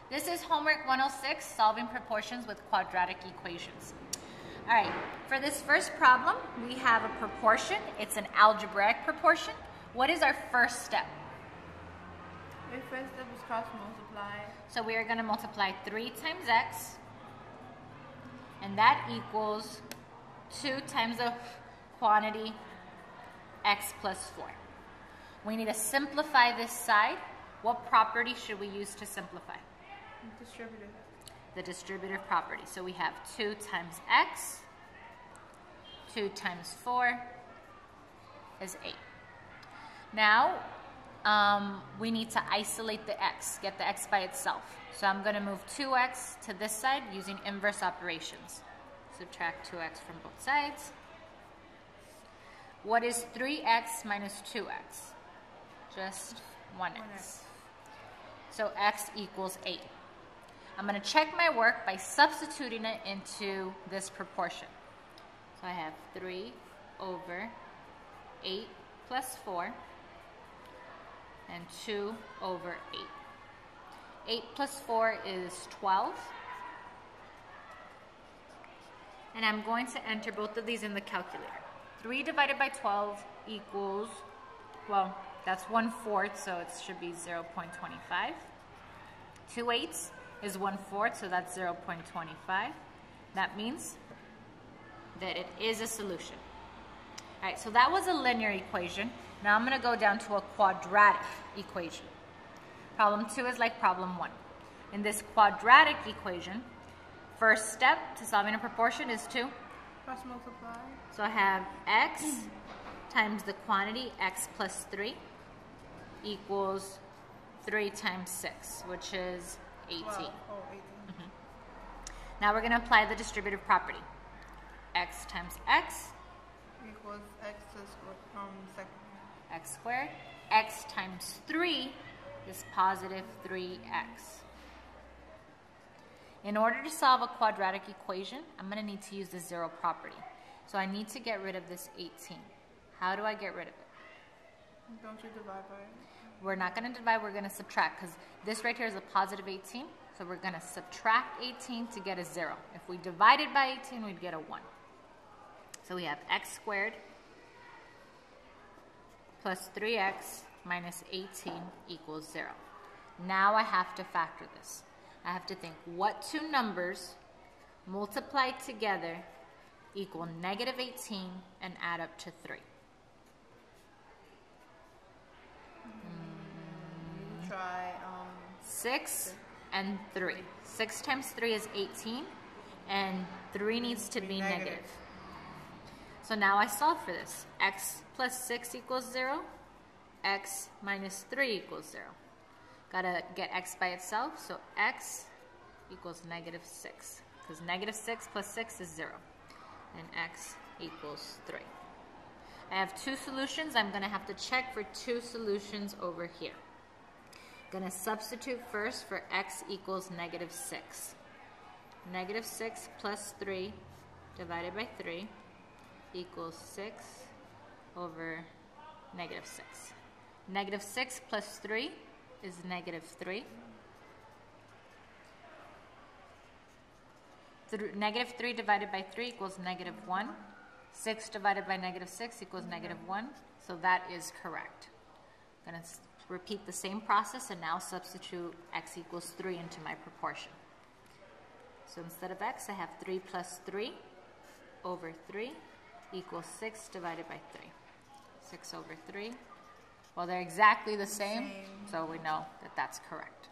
This is homework 106, solving proportions with quadratic equations. All right, for this first problem, we have a proportion. It's an algebraic proportion. What is our first step? The first step is cross multiply. So we are going to multiply 3 times x, and that equals 2 times the quantity x plus 4. We need to simplify this side. What property should we use to simplify? Distributive. The distributive property. So we have 2 times x, 2 times 4 is 8. Now, we need to isolate the x, get the x by itself. So I'm going to move 2x to this side using inverse operations. Subtract 2x from both sides. What is 3x minus 2x? Just 1x. So x equals 8. I'm going to check my work by substituting it into this proportion. So I have 3 over 8 plus 4 and 2 over 8. 8 plus 4 is 12. And I'm going to enter both of these in the calculator. 3 divided by 12 equals, well, that's 1/4, so it should be 0.25. 2 8s is 1/4, so that's 0.25. That means that it is a solution. All right, so that was a linear equation. Now I'm going to go down to a quadratic equation. Problem 2 is like problem 1. In this quadratic equation, first step to solving a proportion is to Cross multiply. So I have x times the quantity x plus 3 equals 3 times 6, which is 18. 18. Now we're going to apply the distributive property. X times x Equals x to second. x squared. X times 3 is positive 3x. In order to solve a quadratic equation, I'm going to need to use the zero property. So I need to get rid of this 18. How do I get rid of it? Don't you divide by it? We're not going to divide, we're going to subtract, because this right here is a positive 18. So we're going to subtract 18 to get a 0. If we divided by 18, we'd get a 1. So we have x squared plus 3x minus 18 equals 0. Now I have to factor this. I have to think what two numbers multiplied together equal negative 18 and add up to 3. Try 6 and 3. 6 times 3 is 18, and 3 needs to be negative. So now I solve for this. X plus 6 equals 0. X minus 3 equals 0. Gotta get x by itself, so x equals negative 6. Because negative 6 plus 6 is 0. And x equals 3. I have two solutions. I'm gonna have to check for two solutions over here. Gonna substitute first for x equals negative 6. Negative 6 plus 3 divided by 3 equals 6 over negative 6. Negative 6 plus 3 is negative 3. Negative 3 divided by 3 equals negative 1. 6 divided by negative 6 equals negative 1. So that is correct. I'm going to repeat the same process and now substitute x equals 3 into my proportion. So instead of x, I have 3 plus 3 over 3 equals 6 divided by 3. 6 over 3. Well, they're exactly the same, so we know that that's correct.